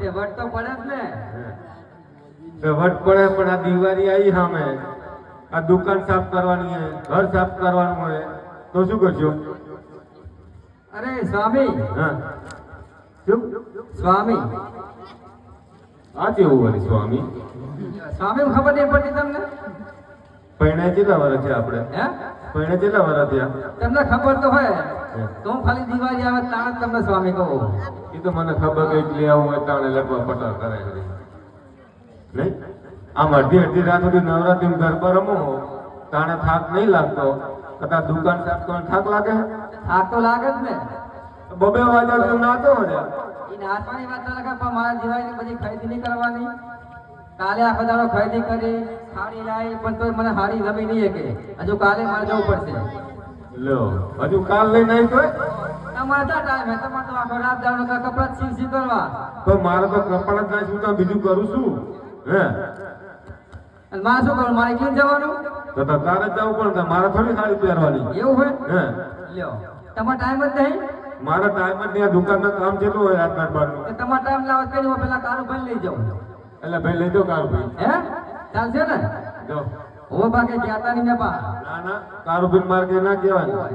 તે વટ તો પડે જ ને. તો વટ પડે પણ આ દિવાળી આવી સામે આ દુકાન સાફ કરવાની છે, ઘર સાફ કરવાનું હોય તો શું કરશો? અરે સ્વામી, હા શું સ્વામી, આ કેવું વળી સ્વામી? સ્વામી ખબર નહીં પડતી તમને? પૈણા કેટલા વર્ષ થયા આપણે? હે પૈણા કેટલા વર્ષ થયા? તમને ખબર તો હોય તો હું ખાલી દિવાળી આવે તાણ જ તમને સ્વામી કહું. એ તો મને ખબર કઈ લઈ આવું હોય તાણે લગવા પટાર કરે નહીં. આમ અડધી અડધી રાત સુધી નવરાત્રી ગરબા રમો તાણે થાક નહીં લાગતો. કદાચ દુકાન સાફ કરવાનો થાક લાગે? થાક તો લાગે જ ને. બબે વાગ્યા તું નાતો ને. એ નાચવાની વાત ના લખા, પણ મારા દિવાળીની બધી ખરીદી નહીં કરવાની. કાલે આખો દાડો ખરીદી કરી, સાડી લાવી, પણ તોય મને સાડી ગમી નહીં કે હજુ કાલે મારે જવું પડશે. લો હજુ કાલ લઈને આવી તોય તમારે ક્યાં ટાઈમ હે? તમારે તો આખો રાત દાડો કપડા સીવ કરવા. તો મારે તો કપડા જ નાખું તો બીજું કરું છું હે. અને મારે શું કરું? મારે ક્યાં જવાનું? તો તારે જ જવું પણ મારે થોડી સાડી પહેરવાની એવું હોય? હે લ્યો તમારે ટાઈમ જ નહીં. મારા ટાઈમ જ નહીં. દુકાનનું કામ કેટલું હોય રાતના બારનું. તો તમારે ટાઈમ લાવો કરી હું પેલા કારું ભાઈ લઈ જાઉં. એટલે ભાઈ લઈ દો કારું ભાઈ. હે ચાલશે ને? જો હો બાકી ગયા નહીં મેં પા. ના ના કારું ભાઈ મારે કે ના કહેવાય.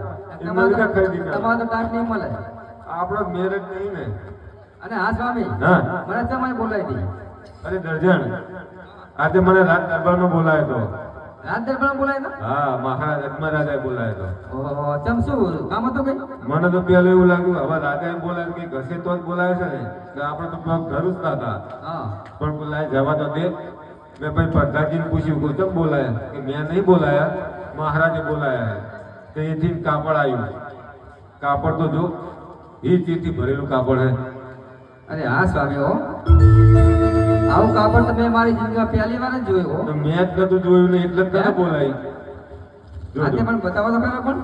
તમારે એમને ખરીદી કરે. તમારે તો ટાઈમ નહીં મળે. આપણો મેરેજ નહીં ને. અને હા સ્વામી, હા મને સમય બોલાવી દી. અરે દર્જન આજે મને રાત દરબારનો બોલાયો તો. રાત દરબાર બોલાવી દો. હા મહારાજ અજમરાજાએ બોલાયો તો. ઓહો ચમ શું કામ હતું કઈ? મને તો પેલું એવું લાગ્યું હવે રાજા એમ બોલાય કે ઘસે તો જ બોલાય છે ને તો આપણે તો પગ ધરુજતા હતા. હા પણ બોલાય જવા તો દે. મેં ભાઈ પ્રધાનજીને પૂછ્યું કે કેમ બોલાયા? કે મેં નહીં બોલાયા, મહારાજે બોલાયા. તો એથી કાપડ આવ્યું. કાપડ તો જો એ ચીરથી ભરેલું કાપડ હે. અરે હા સ્વામી હો, આવું કાપડ તો મેં મારી જિંદગીમાં પહેલી વાર જ જોયું હો. તો મેં જ નતું જોયું ને એટલે જ તને બોલાય. આજે પણ બતાવો તો ખરા પણ.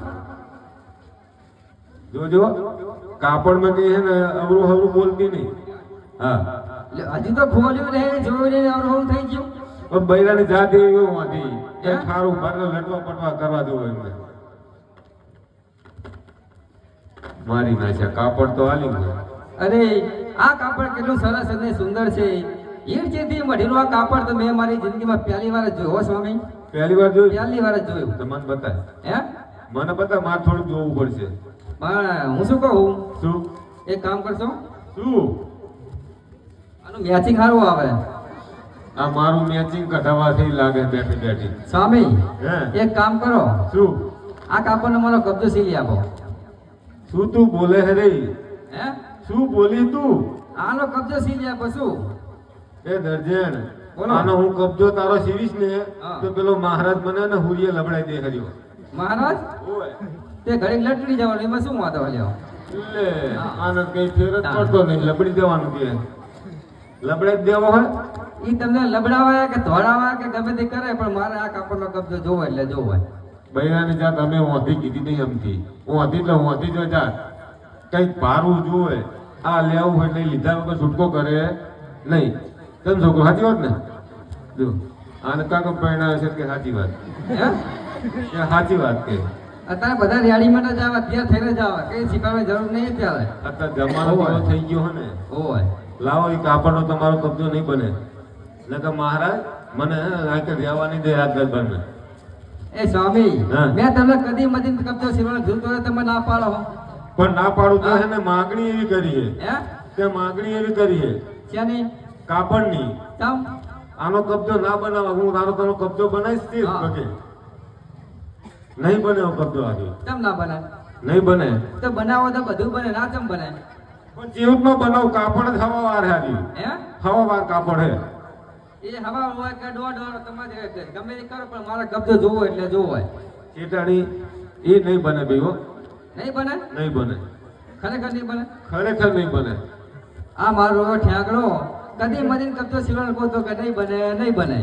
જોજો કાપડ માં કઈ છે ને અવરું હવરું બોલતી નહીં. હા હજી તો ખોલ્યું નહીં, જોયું નહીં, અવરું થઈ ગયું. પણ બૈરાની જાતિ એવું હતી કે ખારું ભરને લટવા પટવા કરવા જેવું એમને મારી નાખ્યા. કાપડ તો હાલી ગયું. અરે આ કાપડ કેટલું સરસ અને સુંદર છે. એ જેથી મઢેલું આ કાપડ તો મેં મારી જિંદગીમાં પહેલી વાર જ જોયું હો સ્વામી. પહેલી વાર જોયું? પહેલી વાર જ જોયું. તો મને બતાય. હે મને બતાય, મારે થોડું જોવું પડશે. પણ હું શું કહું, શું એક કામ કરશો, શું? આનું મેચિંગ સારું આવે. આ મારું મેચિંગ કઢાવાથી લાગે બેઠી બેઠી. સ્વામી હે એક કામ કરો, શું? આ કાપડનો મારો કબજો સીલી આપો. શું તું બોલે હે રે? હે શું બોલી તું? આનો કબજો સીલી આપો. શું એ દર્જન બોલો. આનો હું કબજો તારો સીવીશ ને હા. તો પેલો મહારાજ મને ને હુરીએ લબડાઈ દે ખર્યો. મહારાજ ઓય તે ઘડીક લટડી જવાનું, એમાં શું વાંધો લ્યો. લે આને કઈ ફેર જ પડતો નહીં. લબડી દેવાનું કે લબડાઈ જ દેવો હોય. ઈ તમને લબડાવાય કે ધોળાવા કે ગમે તે કરે, પણ મારે આ કાપડનો કબજો જોવો એટલે જોવો. બૈરાની જાત અમે ઓંધી કીધી નહીં અમથી. ઓંધી એટલે ઓંધી જો જાત કઈક ભારું જોવે. આ લેવું હોય એટલે લીધા વગર છૂટકો કરે નહીં. કેમ છોકરો સાચી વાત ને? જો આને કાકો પરિણામ છે કે સાચી વાત? હે કે સાચી વાત કે અત્યારે બધા રેડીમેડ જ આવે, તૈયાર થઈને જ આવે, કઈ શીખવાની જરૂર નહીં અત્યારે. અત્યારે જમાનો એવો થઈ ગયો હે ને. ઓય લાવો એ કાપડનો તમારો કબજો નહીં બને. નકર મહારાજ મને આંખે રહેવાની દે રાત દરબારને. એ સ્વામી, હા. મેં તમને કદી મદીન કબજો સીવાનો જોતો હોય તમે ના પાડો. પણ ના પાડું તો છે ને માગણી એવી કરી છે હે કે માગણી એવી કરી છે શેની? કાપડની. તમ આનો કબજો ના બનાવે હું તારો કબજો બનાવીશ તે હા. વગે. નહીં બને એવો કબજો આજે તમ ના બને નહીં બને. તો બનાવો તો બધું બને, ના તમ બને. પણ જેવું નો બનાવ કાપડ જ હવા વાર હાજી. હે હવા વાર કાપડ હે. એ હવા હોય કે દોઢ તમારે ગમે તે કરો, પણ મારે કબજો જોવો એટલે જોવો હોય. ચેટાણી એ નહીં બને ભાઈ હો. નહીં બને, નહીં બને. ખરેખર નહીં બને. ખરેખર નહીં બને. આ મારો ઠેકડો કદી મદીન કબજો સીવાનો કહો કે નહીં બને, નહીં બને.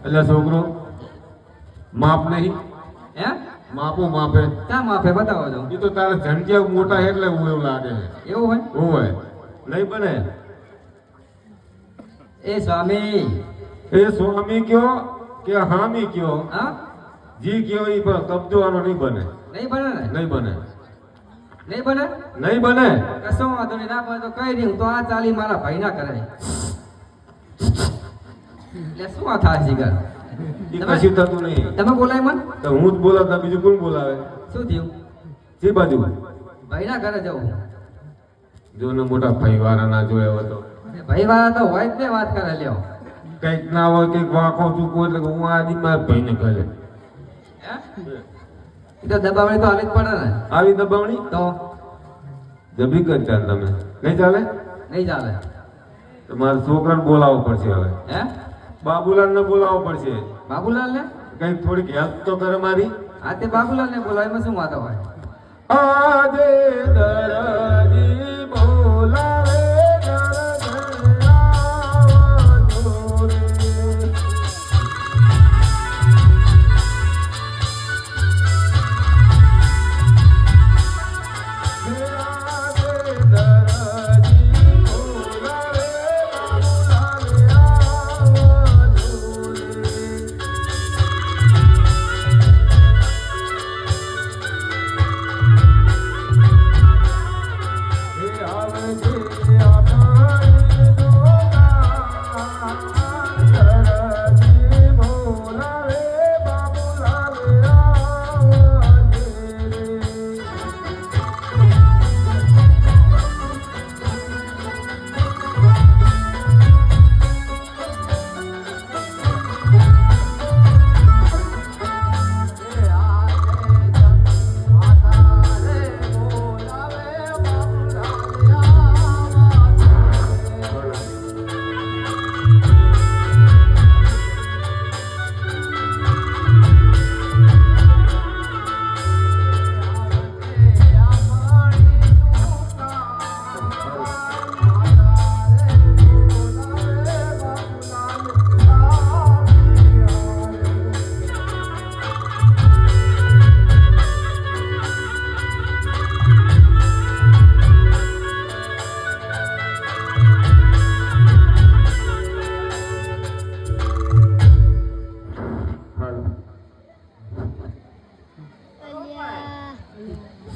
એટલે છોકરો માપ નહીં. હે માપો માપે. ક્યાં માફે બતાવો છો. એ તો તારે ઝંઝિયા મોટા એટલે એવું લાગે છે. એવું હોય? હોય નહીં બને. એ સ્વામી, એ સ્વામી કયો કે હામી કયો હા જી કયો એ પણ કબજો આનો નહીં બને. નહીં બને ને. નહીં બને. નહીં બને નહીં બને. કશો વાંધો નહીં, ના બને તો કઈ નહીં, હું તો આ ચાલી મારા ભાઈ ના કરાય. એટલે શું આ થાય જીગર? ઈ કશું થતું નહીં. તમે બોલાય મન? તો હું જ બોલાવતા બીજું કોણ બોલાવે? શું થયું? જે બાજુ ભાઈ ના ઘરે જવું. જો ને મોટા ભાઈ વાળા ના જોયા હોય તો ભાઈ વાળા તો હોય જ ને, વાત કરે લ્યો. કઈક ના હોય કઈક વાંકો ચૂકવો એટલે હું આજી મારા ભાઈને ઘરે હે? ઈ તો દબાવણી તો હાલી જ પડે ને. આવી દબાવણી તો જબી કરતા તમે નહીં ચાલે. નહીં ચાલે. તમારા છોકરાને બોલાવવો પડશે હવે. હે? બાબુલાલ ને બોલાવવો પડશે. બાબુલાલ ને? કઈક થોડીક હેલ્પ તો કરે મારી. હા, તે બાબુલાલ ને બોલાવે, એમાં શું વાતો હોય? આજે દરજી બોલાવે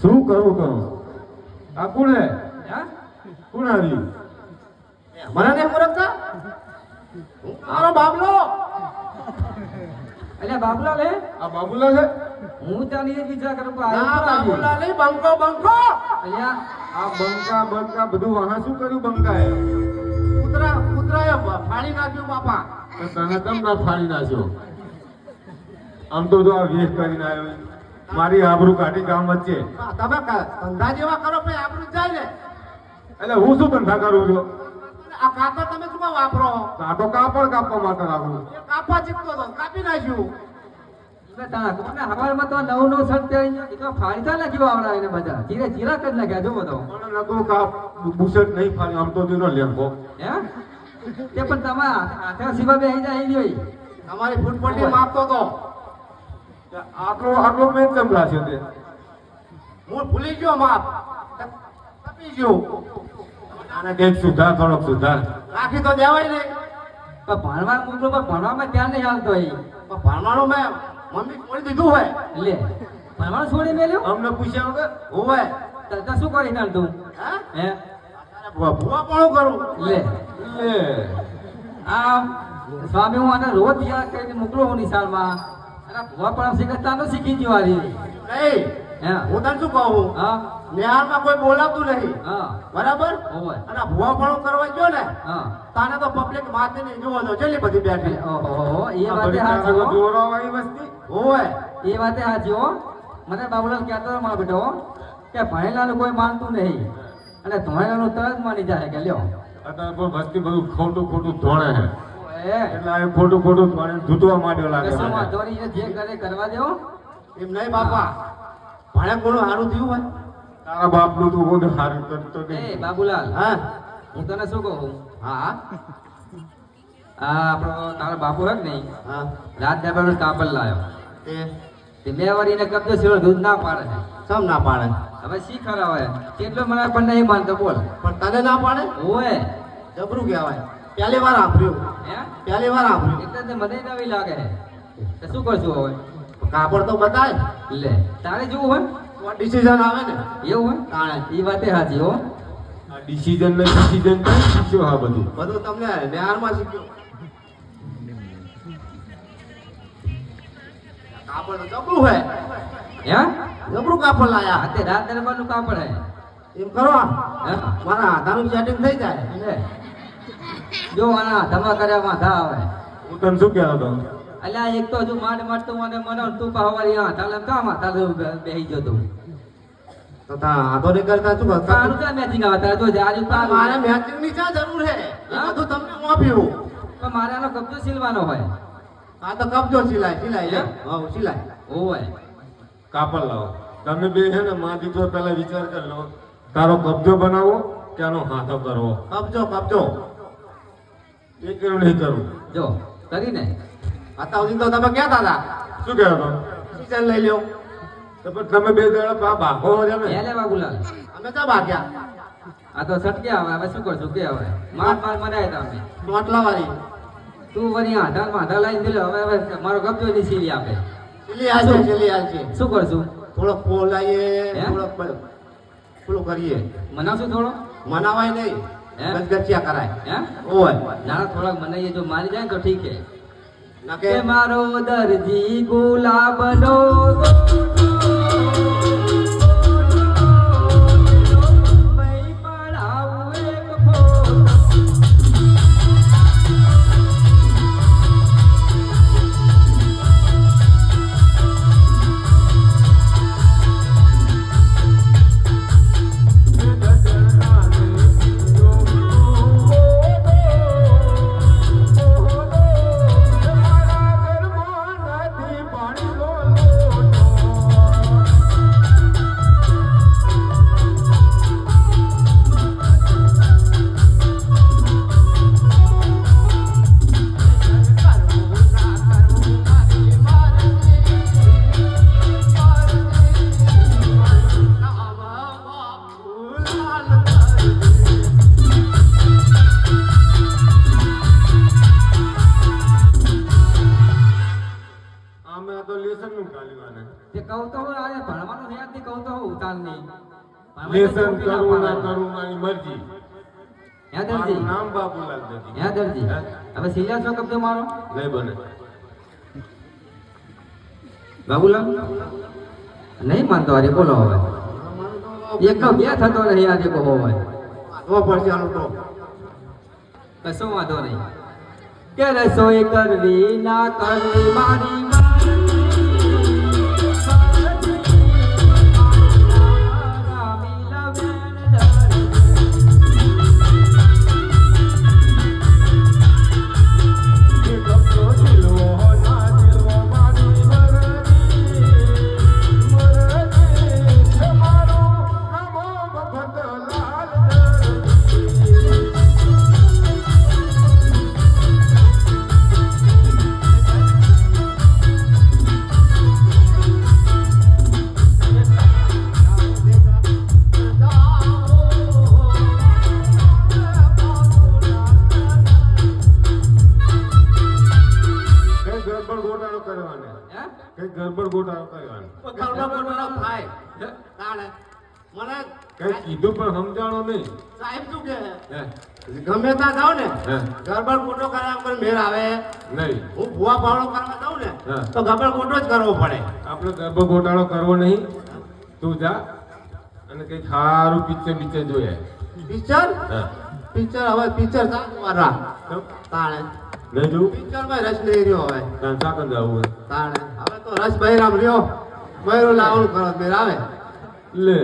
શું કરું તો આ કોણ હે? હે? કોણ આવ્યું? મને નહીં ઓળખતા? મારો બાબલો. અલ્યા બાબુલાલ હે? આ બાબુલાલ હે? હું ત્યાંની જ વિચાર કરું કે આ ના કોણ આવ્યું? બાબુલા નહીં, બંકો બંકો. અલ્યા આ બંકા બધું વહા શું કર્યું બંકાએ? કૂતરાએ ફાડી નાખ્યું બાપા. તો તને કેમ ના ફાડી નાખ્યો? આમ તો જો આ વેશ કરીને આવ્યો, મારી આબરૂ કાઢી ગામ વચ્ચે. તમે ધંધા જેવા કરો પછી આબરૂ જાય ને. એટલે હું શું ધંધા કરું છું? આ કાતર તમે શું કામ વાપરો? કાંટો કાપડ કાપવા માટે રાખું. એ કાપવા ચીકતો હતો, કાપી નાખ્યું. એટલે તારા કોને હવારમાં તો નવું નવું શર્ટ પહેરીને એ તો ફાડતા નાખ્યું આવડા એને બધા. ચીરે ચીરા કરી નાખ્યા જો બધો. પણ નતું કાપ બુશર્ટ નહીં ફાડ્યું, આમ તો દીનો લેંગો. હે? તે પણ તમે હાથે સીબા બેહી જાય અહીં જોઈ. તમારી ફૂટપટ્ટી માપતો હતો. આટલો મેં કેમ રાખ્યો તે? હું ભૂલી ગયો માપ. કપી ગયો. આને કંઈક સુધાર, થોડોક સુધાર. રાખી તો દેવાય નહીં. પણ ભણવા મોકલો, પણ ભણવામાં ક્યાં નહીં હાલતો એ. પણ ભણવાનું મેં મમ્મી છોડી દીધું હોય. લે ભણવાનું છોડી મેલ્યું? અમને પૂછ્યા વગર હોય. તો શું કરી નાખતું? હે? હે? ભૂવા પણ કરું. લે લે આ સ્વામી હું આને રોજ યાદ કરીને મોકલું હું નિશાળમાં. અને ભૂવા પણ શીખતા તો શીખી ગયો આરી. નહીં. હે? હું તને શું કહું? હા નિહાળમાં કોઈ બોલાવતું નહીં. હા બરાબર? ઓય અને ભૂવા પણ કરવા ગયો ને હા તાને તો પબ્લિક માથે નહીં જોવો તો ચેલી બધી બેઠી. ઓહો એ આ વાતે બધી હાચી હો. જોરાવાળી વસ્તી. હોય. એ વાતે હાચી હો. મને બાબુલાલ કહેતો હતો મારો બેટો કે ભણેલાનું કોઈ માનતું નહીં અને ધોળેલાનું તરત માની જાય કે લ્યો. અત્યારે પણ વસ્તી બધું ખોટું ખોટું ધોણે છે. ઓએ એટલે આ ખોટું ખોટું ધોણે ધૂતવા માંડ્યો લાગે કશું મને. વાંધો નહીં, જે કરે કરવા દેવો. એમ નહીં બાપા. ભણે કોનું સારું થયું હોય. તારા બાપનું તું કોઈ હારું કરતો એ નહીં. બાબુલાલ હા હું તને શું કહું, હા આ આપણો તારો બાપુ હે કે નહીં, હા. રાત દાબાનો કાપડ લાવ્યો. તે તે બે વારીને કબજો છેડો દૂધ ના પાડે છે. સમ ના પાડે. હવે શી ખરાવે કેટલો મને પણ નહીં માનતો બોલ. પણ તને ના પાડે. ઓએ જબરું કહેવાય. પહેલી વાર સાંભળ્યું. હે પહેલી વાર સાંભળ્યું. એટલે તો મને નવી લાગે છે. તો શું કરશું હવે? કાપડ તો બતાય. લે તારે જોવું હોય ડિસિઝન આવે ને એવું તાણે હોય એ વાતે સાચી હો. આ ડિસિઝન ને ડિસિઝન કઈ શીખ્યો આ બધું? બધું તમને બિહારમાં શીખ્યું. કાપડ તો જબરું હે, હે જબરું કાપડ લાયા. આ તે રાત દરબારનું કાપડ હે. એમ કરો હે? મારા આધારનું સેટિંગ થઈ જાય. લે. જો આના ધમા કર્યા માથા આવે. હું તને શું કહેતો હતો? અલ્યા એક તો હજુ માંડ તું મને મને તું પાહવારી હાથા લમ કા માથા બેહી જતો. તો તા આધો નહીં કરતા શું કરતા? તારું ક્યાં મેચિંગ આવે તારે જો આજુ તારું મારે મેચિંગની ક્યાં જરૂર છે? એ બધું તમને હું આપ્યું. પણ મારે આનો કબજો સિલવાનો હોય. આ તો કબજો સિલાય સિલાય લે. હા સિલાય. ઓય કાપડ લાવો. તમે બે છે ને માં દીકરો પહેલા વિચાર કરી લો, તારો કબજો બનાવો કે આનો હાથો કરવો? કબજો કબજો. એ કેવું નહીં કરવું? જો કરીને અત્યાર સુધી તો તમે કહેતા હતા શું કહેતો હતો? ડિસિઝન લઈ લ્યો. તો પણ તમે બે દાડા બાપો છે ને? એ લે બાબુલાલ અમે ક્યાં ભાગ્યા? આ તો સટકે આવે હવે શું કરશું કે હવે માર માર મરાય તમે ટોટલા વાળી તું વળી આધાર લાઈન દિલો હવે હવે મારો કબજો ની સીલી આપે સિલી હાલ છે સિલી હાલ છે. શું કરશું થોડોક પોલાઈએ હે? થોડોક પેલું કરીએ. મનાવશું થોડો મનાવાય નહીં, હે? ગજગજિયા કરાય. હે ઓય ના થોડાક મનાઈએ જો મારી જાય તો ઠીક હે નકે કે મારો દરજી ગુલાબનો ભાઈ પડાવું એક ફોટો. અમે તો લેસન નું કાઢવાના. તે કહું તો હું આજે ભણવાનું છે યાદ કહું તો હું ઉતારની લેસન કરવું ના કરવું મારી મરજી. હે દરજી મારું નામ બાબુલાલ દરજી. હે દરજી હે? હવે સિરિયસ છો કબજો મારો નહીં બને. બાબુલાલ નહીં માનતો અરે બોલો હવે એક તો બે થતો નહીં આજે કહો હવે તો પડશે આનું તો કશો વાંધો નહીં કે રસોઈ કરવી ના કરવી મારી કઈ ગરબડ ગોટાળો કરવાનો. ગરબડ થાય તાણે મને કઈ કીધું પણ સમજાણો નહીં. સાહેબ શું કહે હે? ગમે ત્યાં જાવ ને હે? ગરબડ કોટો કર્યા વગર મેળ આવે. નહીં. હું ભૂવા પાવડો કરવા જાઉં ને હા. તો ગરબડ કોટો જ કરવો પડે. આપણે ગરબડ ગોટાળો કરવો નહીં. તું જા અને કઈ સારું પિક્ચર જોયા. પિક્ચર હા. પિક્ચર હવે પિક્ચર વાળા તો તાણે નહીં જોવું? પિક્ચર માં રસ નહીં રહ્યો હવે તાન સાકર જવું હોય. તાણે હવે તો રસ બૈરામ રહ્યો બૈરું લાવવાનું કરો મેળ આવે. લે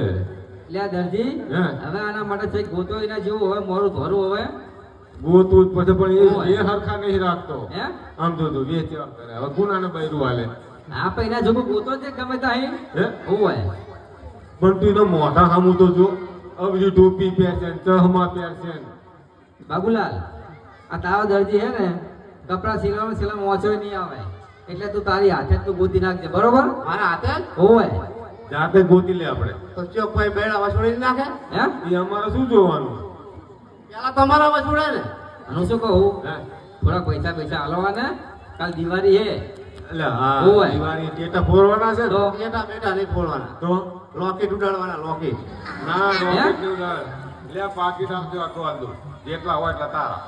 લે દરજી હે? હવે આના માટે છે ગોતો એના જેવું હવે મોરું ધોરું હવે ગોતું જ પછી પણ હોય. એ હરખા નહીં રાખતો. હે આમ તો તું વેચ્યા કરે. હવે ગુનાને બૈરું હાલે. આ પૈના જોગું ગોતો છે ગમે ત્યાં હે? હોય પણ તું એનો મોઢા સામું તો જો. અબજી ટોપી પહેરશે ને ચહમા પહેરશે ને. બાબુલાલ આ તારો દરજી હે ને કપડા સિલાવાનું ઓછો નહીં આવે એટલે તું તારી હાથે જ તું ગોતી નાખજે બરોબર મારા હાથે હોય જાતે ગોતી લે આપણે. તો ચોકભાઈ બેડા વસૂડી નાખે. હે એ અમારે શું જોવાનું? પેલા તમારા વસૂડે ને હું શું કહું હે? થોડા પૈસા હાલવા ને કાલ દિવાળી હે એટલે હા ઓય. દિવાળી ટેટા ફોડવાના છે ને? તો બેટા બેટા નહીં ફોડવાના તો લોકેટ ઉડાડવાના લોકેટ ના રોકેટ નહીં ઉડાડે. લે પાકીટ આપજો આખું આલુ જેટલા હોય એટલા તારા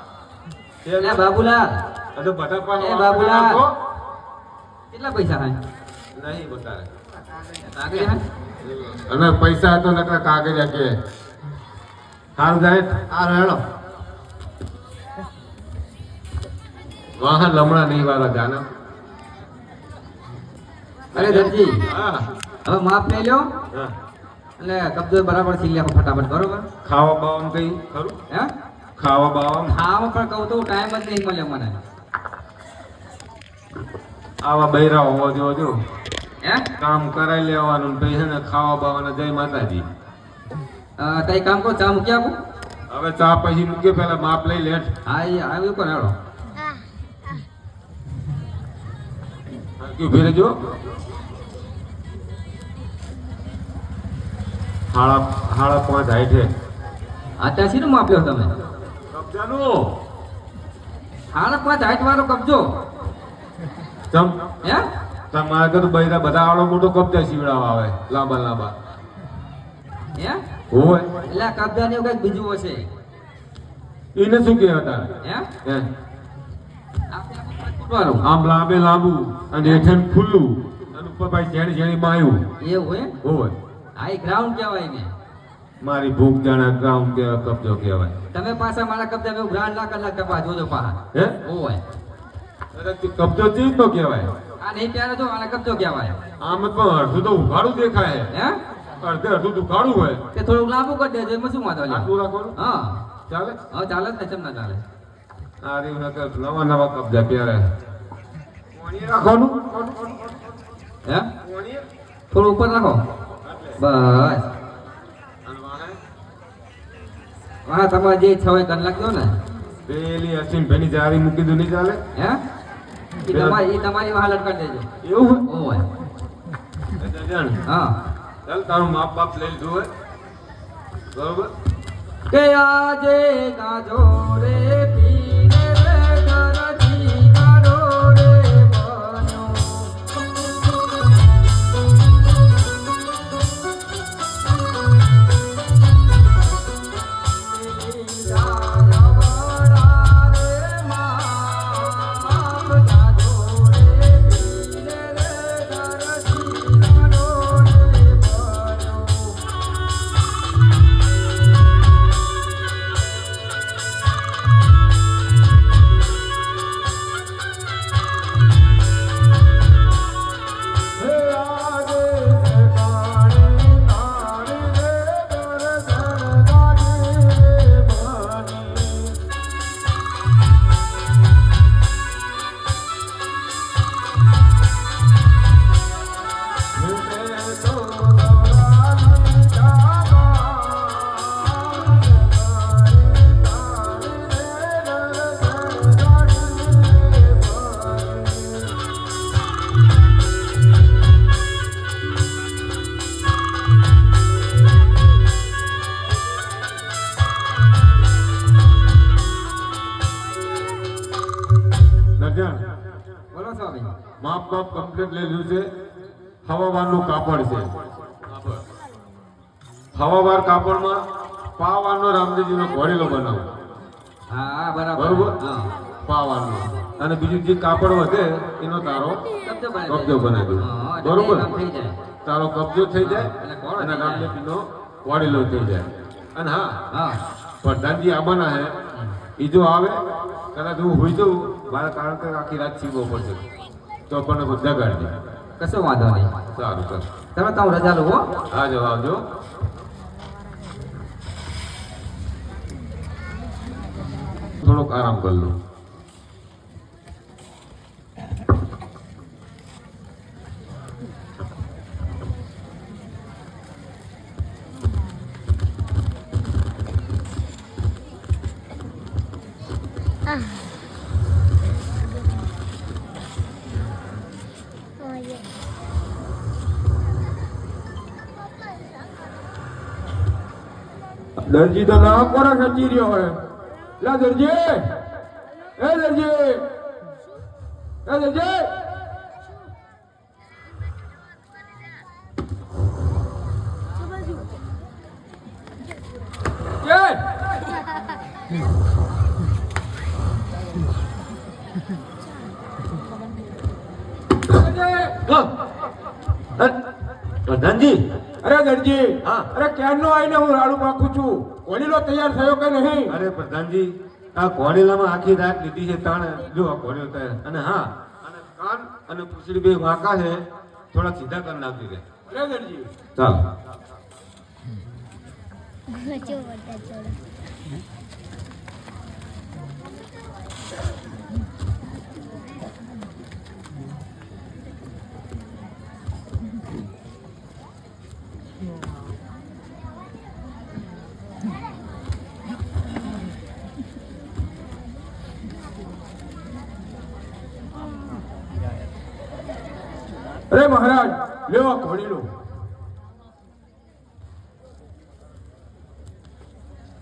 લે બાબુલાલ હજુ બધા પણ એ બાબુલાલ. આપો. કેટલા પૈસા થાય નહીં બતાવે કાગળ હે? અને પૈસા તો નકરા કાગળિયા કે હાલ જાય આ રેડો વાહન લમણા નહીં વાળા જાને અરે દરજી હા હવે માપ લઈ લ્યો હા. એટલે કબજો બરાબર છી લ્યો ફટાફટ બરોબર ખાવા બાવાનું કઈ ખરું હે ખાવા બાવાનું ખાવા પણ કહું તો ટાઈમ જ નહીં મળ્યો મને આવા બૈરા હોવા જો હે કામ કરાઈ લેવાનું ને પછી છે ને ખાવા બાવાના જય માતાજી તઈ કામ કરો ચા મૂકી આપું હવે ચા પછી મૂકે પેલા માપ લઈ લેટ હા એ આવ્યું કોને હેડો ઉભી રહેજો હાડા 5 હાઈઠે અત્યારે શીનું માપ લ્યો તમે કબજાનું હાલ 5 હાઈટ વાળો કબજો તમ હે તમારે તો બૈરા બધા આવડો મોટો કબજા સીવડાવવા આવે લાંબા લાંબા હે હોય એટલે આ કબજા ને એવું કઈક બીજું હશે એને શું કહેવાય તારે હે હે આપણે ફૂટવાનું આમ લાંબે લાંબુ અને હેઠે ખુલ્લું અને ઉપર ભાઈ ઝેણી ઝેણી માયું એવું હે હોય આ એ ગ્રાઉન્ડ કહેવાય ને મારી ભૂખ જાણે ગ્રાઉન્ડ કે કબજો કહેવાય તમે પાછા મારા કબજા મેં ગ્રાન્ડ લાખ કપા જોજો પાહા હે ઓય અરે તે કબજો ચીજ નો કહેવાય આ નહીં ત્યારે જો આને કબજો કહેવાય આમ જ પણ અડધું તો ઉઘાડું દેખાય હે અડધે અડધું ઉઘાડું હોય તે થોડુંક લાંબુ કરી દેજો એમાં શું વાંધો આટલું લ્યો રાખવાનું હા ચાલે હા ચાલે જ ને ચમ ના ચાલે આ રહ્યું નકર નવા નવા કબજા પહેરે કોણીએ રાખવાનું હે કોણીએ થોડું ઉપર રાખો બસ અને વાહે હા તમારે જે ઈચ્છા હોય કરી નાખજો ને પેલી અસીમ ભાઈની જારી મૂકી દો નહીં ચાલે હે એ તમારી વાહ લટકાવી દેજો એવું ઓય હોય જાણ હા ચાલ તારું માપ બાપ લઈ લીધું હોય બરોબર કે આજે ગાજો રે પીને રે ઘરથી ગાડો રે બન્યો બોલો સ્વામી માપ બાપ કમ્પ્લીટ લઈ લીધું છે હવાવારનું કાપડ છે હવાવાર કાપડમાં પાવાનો રામદેવજીનો ઘોડીલો બનાવો હા બરાબર બરોબર હા પાવાનો અને બીજું જે કાપડ વધે એનો તારો કબજો બનાવી દો હા, એટલે બરોબર કામ થઈ જાય. તારો કબજો થઈ જાય એટલે ઘોડો અને થઈ જાય. રામદેવજીનો ઘોડીલો થઈ જાય અને હા હા પ્રધાનજી આવવાના હે એ જો આવે કદાચ હું હોઈ જઉં મારા કારણ કે આખી રાત સીવો પડશે તો પણ જગાડજે કશો વાંધો નહીં સારું ચાલ તમે તો રજા લો હો આવજો આવજો થોડોક આરામ કરી લો દરજી તો ના કોરા ખેંચી રહ્યો હોય લા દરજી એ દરજી એ દરજી પ્રધાનજી અરે દરજી હા. અરે ક્યારનો આવીને હું રાડું પાકું છું ઓલીલો તૈયાર થયો કે નહીં અરે પ્રધાનજી આ ઘોડેલામાં આખી રાત લીધી છે તાણ જો આ ઘોડેલો તૈયાર અને હા અને કાન અને પૂછડી બે વાંકા છે થોડા સીધા કરી નાખી દે અરે દરજી ચાલો અરે મહારાજ લ્યો આ ઘોડી લો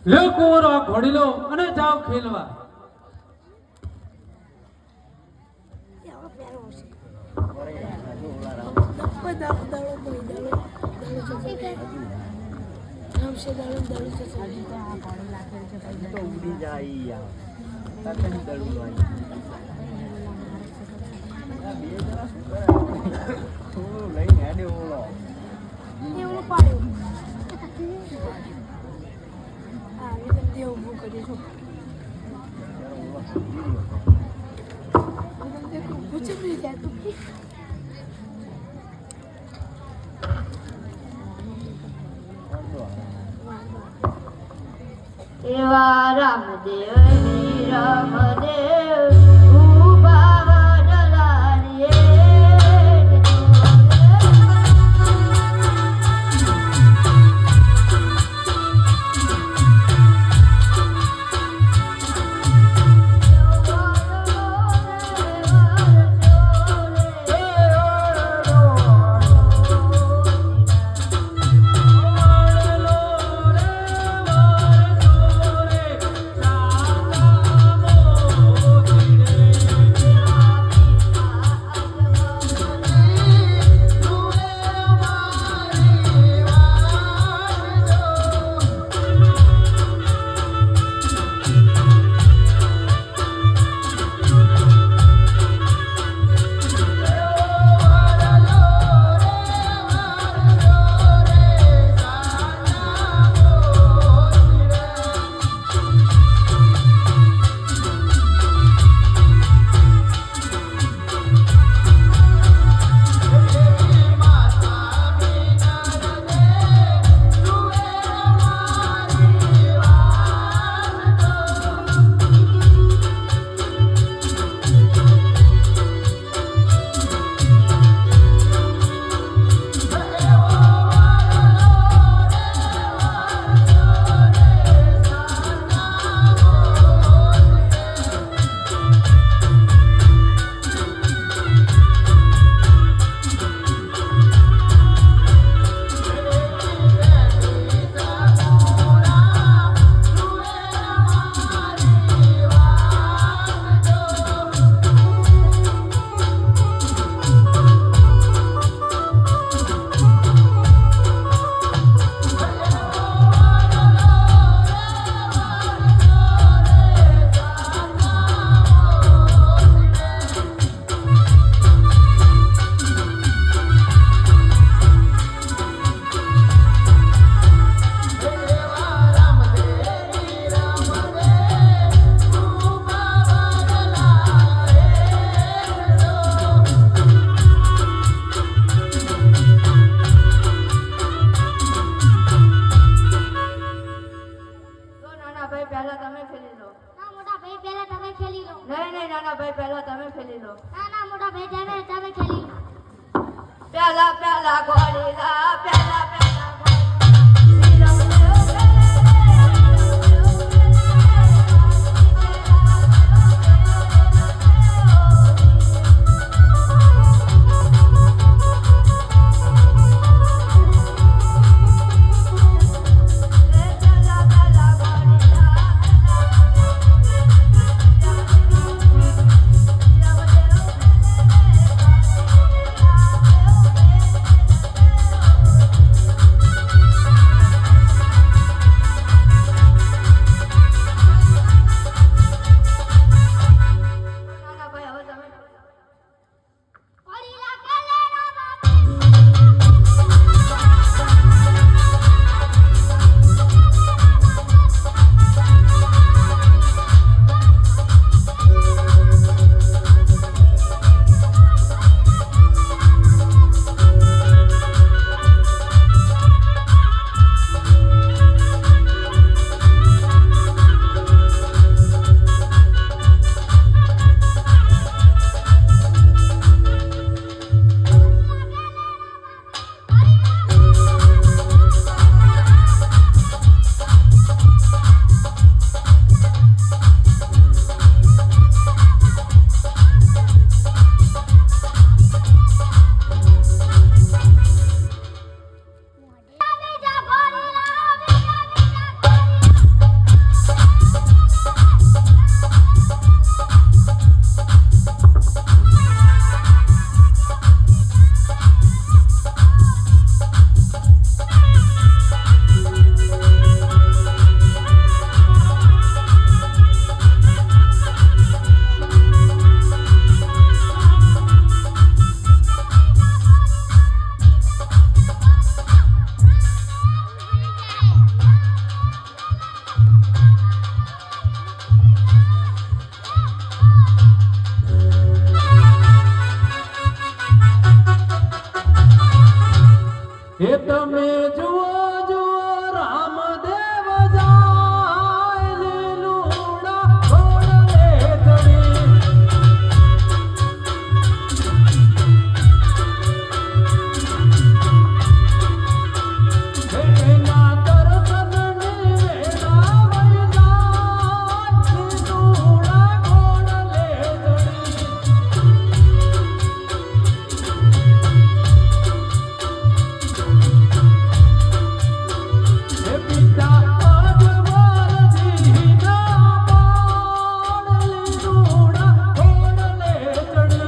લ્યો કુંવરો આ ઘોડી લો અને જાઓ ખેલવા. એવા રામદેવ ની રામદેવ ઉભા વડલારીએ પ્યાલા પ્યાલા ઘોડીલા પ્યાલા પ્યાલા હે તમે જો